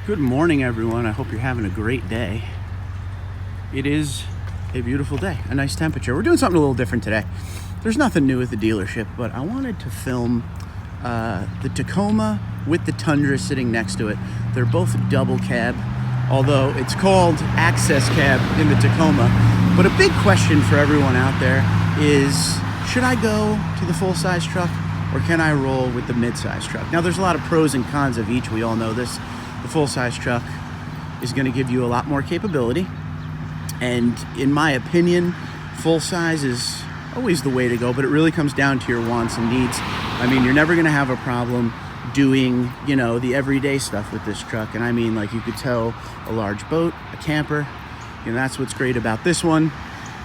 Good morning, everyone. I hope you're having a great day. It is a beautiful day, a nice temperature. We're doing something a little different today. There's nothing new at the dealership, but I wanted to film the Tacoma with the Tundra sitting next to it. They're both double cab, although it's called access cab in the Tacoma. But a big question for everyone out there is, should I go to the full-size truck or can I roll with the mid-size truck? Now, there's a lot of pros and cons of each. We all know this. The full-size truck is going to give you a lot more capability, and in my opinion, full-size is always the way to go, but it really comes down to your wants and needs. I mean, you're never going to have a problem doing, the everyday stuff with this truck, and I mean, like, you could tow a large boat, a camper, and that's what's great about this one.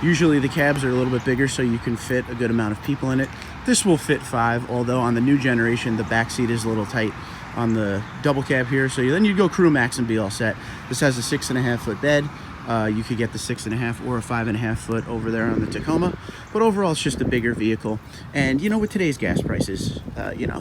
Usually the cabs are a little bit bigger, so you can fit a good amount of people in it. This will fit 5, although on the new generation, the back seat is a little tight on the double cab here, so then you'd go crew max and be all set. This has a 6.5 foot bed. You could get the 6.5 or a 5.5 foot over there on the Tacoma, but overall it's just a bigger vehicle. And with today's gas prices,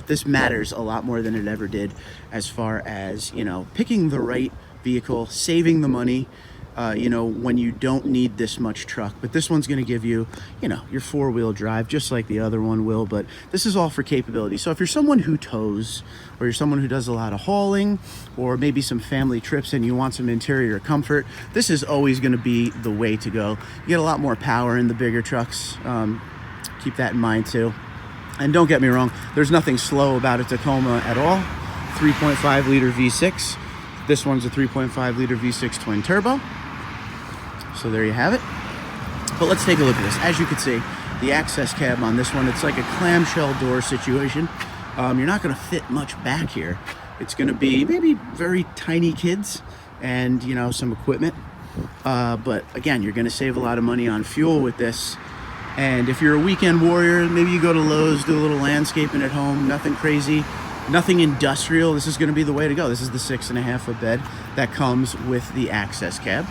this matters a lot more than it ever did, as far as picking the right vehicle, saving the money, when you don't need this much truck. But this one's going to give you, your 4-wheel drive, just like the other one will, but this is all for capability. So if you're someone who tows, or you're someone who does a lot of hauling, or maybe some family trips and you want some interior comfort, this is always going to be the way to go. You get a lot more power in the bigger trucks. Keep that in mind too. And don't get me wrong, there's nothing slow about a Tacoma at all. 3.5 liter V6. This one's a 3.5 liter V6 twin turbo. So there you have it. But let's take a look at this. As you can see, the access cab on this one, it's like a clamshell door situation. You're not going to fit much back here. It's going to be maybe very tiny kids and, some equipment. But again, you're going to save a lot of money on fuel with this. And if you're a weekend warrior, maybe you go to Lowe's, do a little landscaping at home, nothing crazy, nothing industrial. This is going to be the way to go. This is the 6.5 foot bed that comes with the access cab.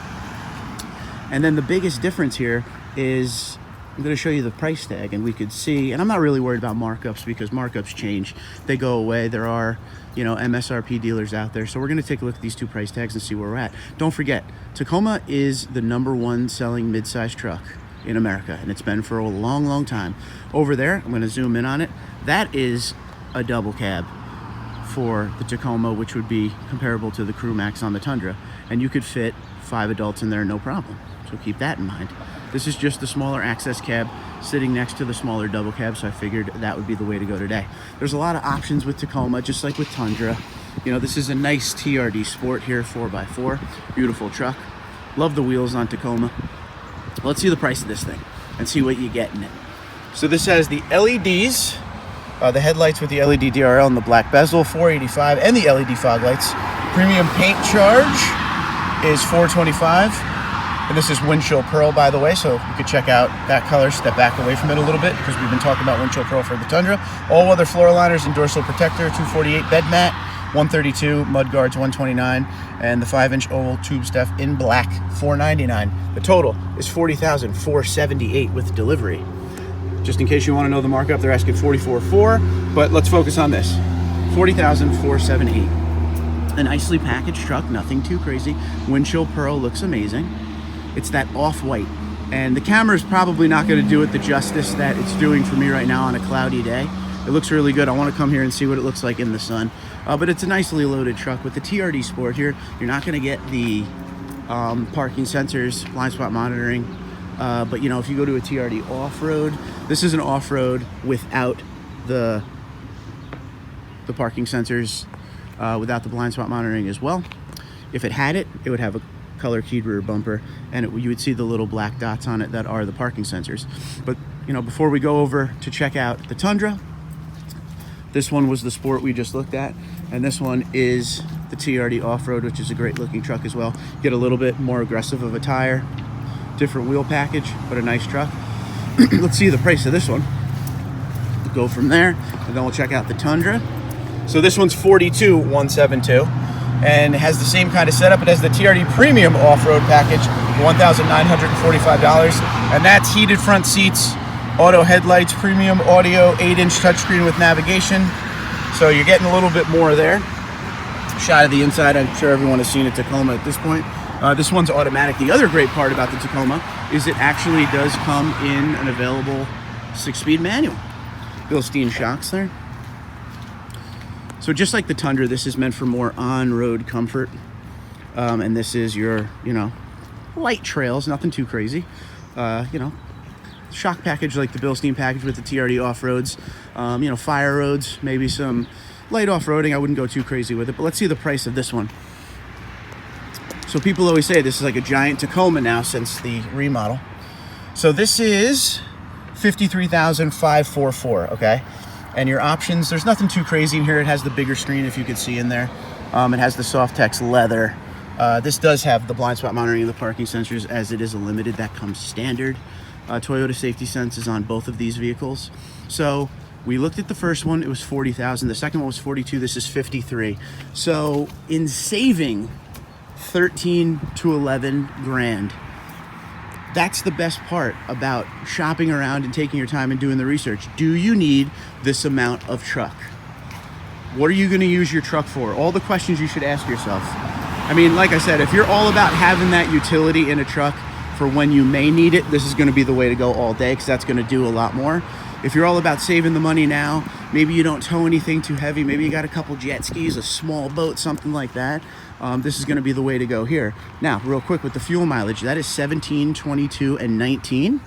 And then the biggest difference here is, I'm going to show you the price tag, and we could see, and I'm not really worried about markups because markups change. They go away. There are, MSRP dealers out there. So we're going to take a look at these two price tags and see where we're at. Don't forget, Tacoma is the #1 selling midsize truck in America, and it's been for a long, long time. Over there, I'm going to zoom in on it. That is a double cab for the Tacoma, which would be comparable to the Crew Max on the Tundra, and you could fit 5 adults in there, no problem. So keep that in mind. This is just the smaller access cab sitting next to the smaller double cab, so I figured that would be the way to go today. There's a lot of options with Tacoma, just like with Tundra. This is a nice TRD Sport here, 4x4, beautiful truck. Love the wheels on Tacoma. Let's see the price of this thing and see what you get in it. So this has the LEDs, the headlights with the LED DRL and the black bezel, $485, and the LED fog lights. Premium paint charge is $425. And this is windshield pearl, by the way, so you could check out that color. Step back away from it a little bit because we've been talking about windshield pearl for the Tundra. All weather floor liners and dorsal protector, 248 bed mat, 132 mud guards, 129, and the 5-inch oval tube stuff in black, $499. The total is $40,478 with delivery. Just in case you want to know the markup, they're asking $44,400, but let's focus on this. $40,478. A nicely packaged truck, nothing too crazy. Windshield pearl looks amazing. It's that off-white, and the camera is probably not going to do it the justice that it's doing for me right now on a cloudy day. It looks really good. I want to come here and see what it looks like in the sun, but it's a nicely loaded truck. With the TRD Sport here, you're not going to get the parking sensors, blind spot monitoring, but if you go to a TRD off-road, this is an off-road without the parking sensors, without the blind spot monitoring as well. If it had it, it would have a color keyed rear bumper, and you would see the little black dots on it that are the parking sensors. But before we go over to check out the Tundra, this one was the Sport we just looked at, and this one is the TRD off-road, which is a great looking truck as well. Get a little bit more aggressive of a tire, different wheel package, but a nice truck. Let's see the price of this one. We'll go from there, and then we'll check out the Tundra. So this one's $42,172. And it has the same kind of setup. It has the TRD Premium Off-Road Package, $1,945. And that's heated front seats, auto headlights, premium audio, 8-inch touchscreen with navigation. So you're getting a little bit more there. Shot of the inside. I'm sure everyone has seen a Tacoma at this point. This one's automatic. The other great part about the Tacoma is it actually does come in an available 6-speed manual. Bilstein shocks there. So just like the Tundra, this is meant for more on-road comfort. And this is your, light trails, nothing too crazy. Shock package like the Bilstein package with the TRD off-roads. Fire roads, maybe some light off-roading. I wouldn't go too crazy with it, but let's see the price of this one. So people always say this is like a giant Tacoma now since the remodel. So this is $53,544, okay? And your options, there's nothing too crazy in here. It has the bigger screen, if you could see in there. It has the Softex leather. This does have the blind spot monitoring and the parking sensors, as it is a limited. That comes standard. Toyota Safety Sense is on both of these vehicles. So we looked at the first one, it was $40,000. The second one was $42,000. This is $53,000. So in saving 13 to 11 grand, that's the best part about shopping around and taking your time and doing the research. Do you need this amount of truck? What are you going to use your truck for? All the questions you should ask yourself. I mean, like I said, if you're all about having that utility in a truck for when you may need it, this is going to be the way to go all day, because that's going to do a lot more. If you're all about saving the money now, maybe you don't tow anything too heavy, maybe you got a couple jet skis, a small boat, something like that, this is going to be the way to go here. Now, real quick with the fuel mileage, that is 17, 22, and 19.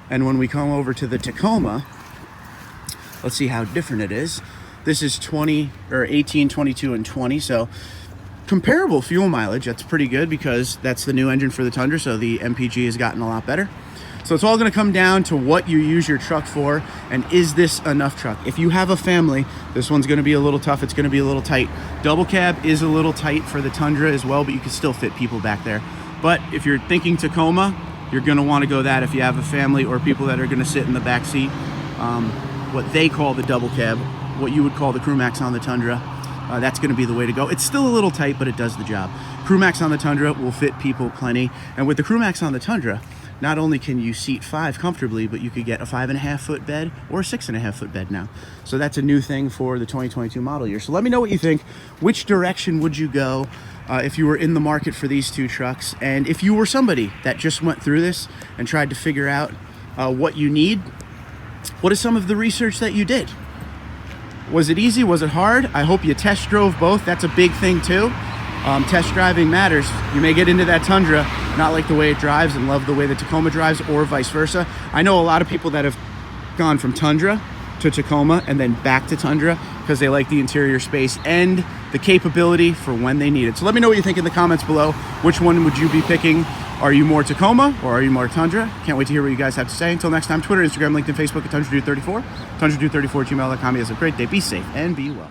And when we come over to the Tacoma, let's see how different it is. This is 18, 22, and 20. So comparable fuel mileage. That's pretty good because that's the new engine for the Tundra. So the MPG has gotten a lot better. So it's all going to come down to what you use your truck for, and is this enough truck? If you have a family, this one's going to be a little tough. It's going to be a little tight. Double cab is a little tight for the Tundra as well, but you can still fit people back there. But if you're thinking Tacoma, you're going to want to go that if you have a family or people that are going to sit in the back seat. What they call the double cab, what you would call the Crew Max on the Tundra, that's going to be the way to go. It's still a little tight, but it does the job. Crew Max on the Tundra will fit people plenty. And with the Crew Max on the Tundra, not only can you seat 5 comfortably, but you could get a 5.5-foot bed or a 6.5-foot bed now. So that's a new thing for the 2022 model year. So let me know what you think. Which direction would you go if you were in the market for these two trucks? And if you were somebody that just went through this and tried to figure out what you need, what is some of the research that you did? Was it easy? Was it hard? I hope you test drove both. That's a big thing too. Test driving matters. You may get into that Tundra, not like the way it drives and love the way the Tacoma drives, or vice versa. I know a lot of people that have gone from Tundra to Tacoma and then back to Tundra because they like the interior space and the capability for when they need it. So let me know what you think in the comments below. Which one would you be picking? Are you more Tacoma or are you more Tundra? Can't wait to hear what you guys have to say. Until next time, Twitter, Instagram, LinkedIn, Facebook at TundraDude34. TundraDude34@gmail.com. You guys have a great day. Be safe and be well.